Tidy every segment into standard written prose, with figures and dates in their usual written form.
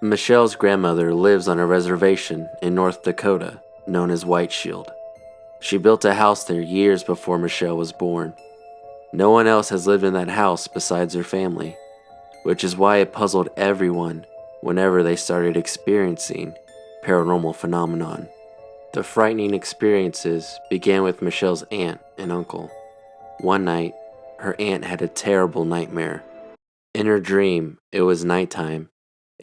Michelle's grandmother lives on a reservation in North Dakota known as White Shield. She built a house there years before Michelle was born. No one else has lived in that house besides her family, which is why it puzzled everyone whenever they started experiencing paranormal phenomenon. The frightening experiences began with Michelle's aunt and uncle. One night, her aunt had a terrible nightmare. In her dream, it was nighttime,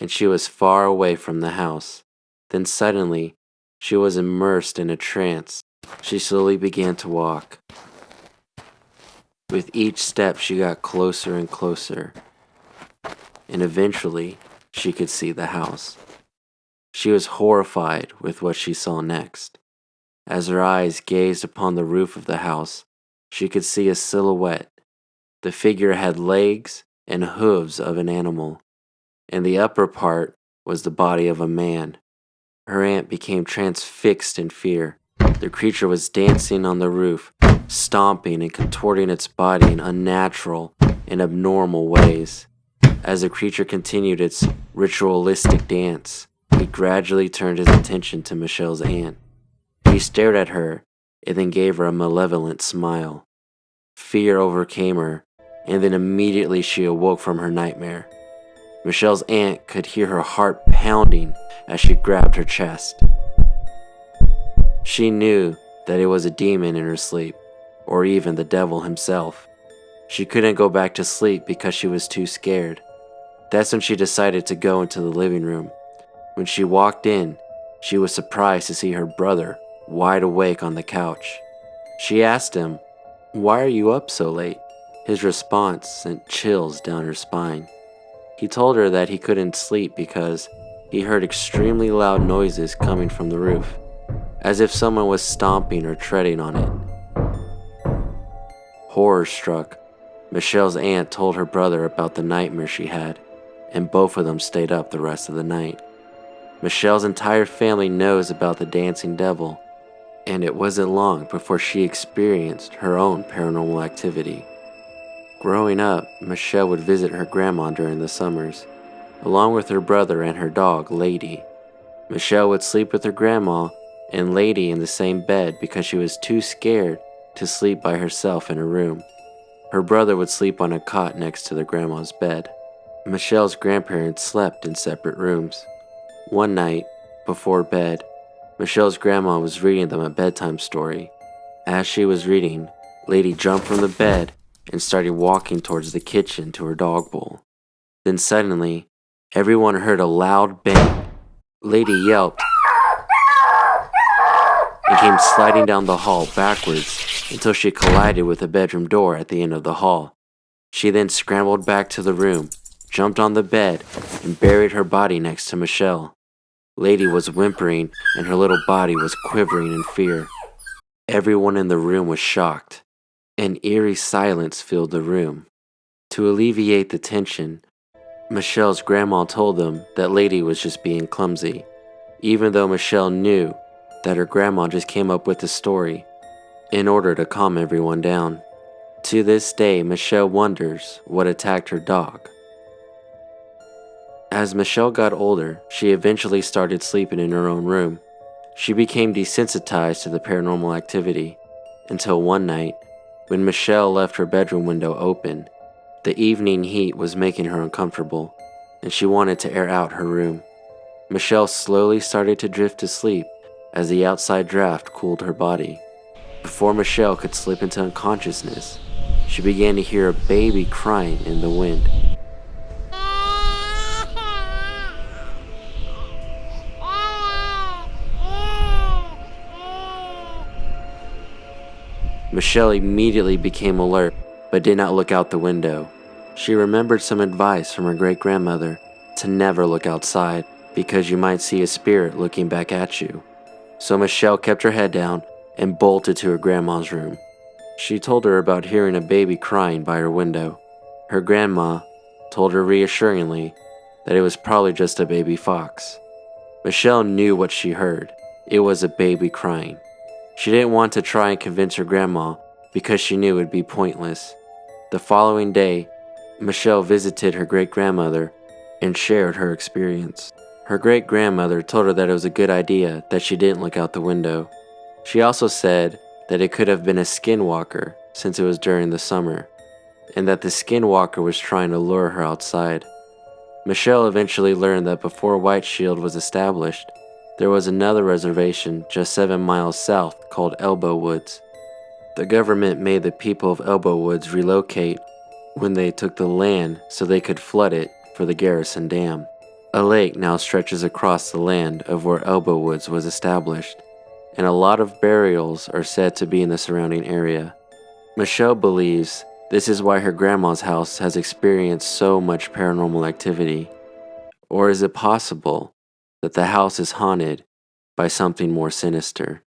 and she was far away from the house. Then suddenly, she was immersed in a trance. She slowly began to walk. With each step, she got closer and closer, and eventually, she could see the house. She was horrified with what she saw next. As her eyes gazed upon the roof of the house, she could see a silhouette. The figure had legs and hooves of an animal, and the upper part was the body of a man. Her aunt became transfixed in fear. The creature was dancing on the roof, stomping and contorting its body in unnatural and abnormal ways. As the creature continued its ritualistic dance, he gradually turned his attention to Michelle's aunt. He stared at her and then gave her a malevolent smile. Fear overcame her, and then immediately she awoke from her nightmare. Michelle's aunt could hear her heart pounding as she grabbed her chest. She knew that it was a demon in her sleep, or even the devil himself. She couldn't go back to sleep because she was too scared. That's when she decided to go into the living room. When she walked in, she was surprised to see her brother wide awake on the couch. She asked him, "Why are you up so late?" His response sent chills down her spine. He told her that he couldn't sleep because he heard extremely loud noises coming from the roof, as if someone was stomping or treading on it. Horror-struck, Michelle's aunt told her brother about the nightmare she had, and both of them stayed up the rest of the night. Michelle's entire family knows about the dancing devil, and it wasn't long before she experienced her own paranormal activity. Growing up, Michelle would visit her grandma during the summers, along with her brother and her dog, Lady. Michelle would sleep with her grandma and Lady in the same bed because she was too scared to sleep by herself in her room. Her brother would sleep on a cot next to their grandma's bed. Michelle's grandparents slept in separate rooms. One night, before bed, Michelle's grandma was reading them a bedtime story. As she was reading, Lady jumped from the bed and started walking towards the kitchen to her dog bowl. Then suddenly, everyone heard a loud bang. Lady yelped and came sliding down the hall backwards until she collided with a bedroom door at the end of the hall. She then scrambled back to the room, jumped on the bed, and buried her body next to Michelle. Lady was whimpering and her little body was quivering in fear. Everyone in the room was shocked. An eerie silence filled the room. To alleviate the tension, Michelle's grandma told them that Lady was just being clumsy, even though Michelle knew that her grandma just came up with the story in order to calm everyone down. To this day, Michelle wonders what attacked her dog. As Michelle got older, she eventually started sleeping in her own room. She became desensitized to the paranormal activity, until one night, when Michelle left her bedroom window open, the evening heat was making her uncomfortable, and she wanted to air out her room. Michelle slowly started to drift to sleep as the outside draft cooled her body. Before Michelle could slip into unconsciousness, she began to hear a baby crying in the wind. Michelle immediately became alert, but did not look out the window. She remembered some advice from her great-grandmother to never look outside because you might see a spirit looking back at you. So Michelle kept her head down and bolted to her grandma's room. She told her about hearing a baby crying by her window. Her grandma told her reassuringly that it was probably just a baby fox. Michelle knew what she heard. It was a baby crying. She didn't want to try and convince her grandma because she knew it would be pointless. The following day, Michelle visited her great-grandmother and shared her experience. Her great-grandmother told her that it was a good idea that she didn't look out the window. She also said that it could have been a skinwalker since it was during the summer, and that the skinwalker was trying to lure her outside. Michelle eventually learned that before White Shield was established, there was another reservation just 7 miles south called Elbow Woods. The government made the people of Elbow Woods relocate when they took the land so they could flood it for the Garrison Dam. A lake now stretches across the land of where Elbow Woods was established, and a lot of burials are said to be in the surrounding area. Michelle believes this is why her grandma's house has experienced so much paranormal activity. Or is it possible that the house is haunted by something more sinister?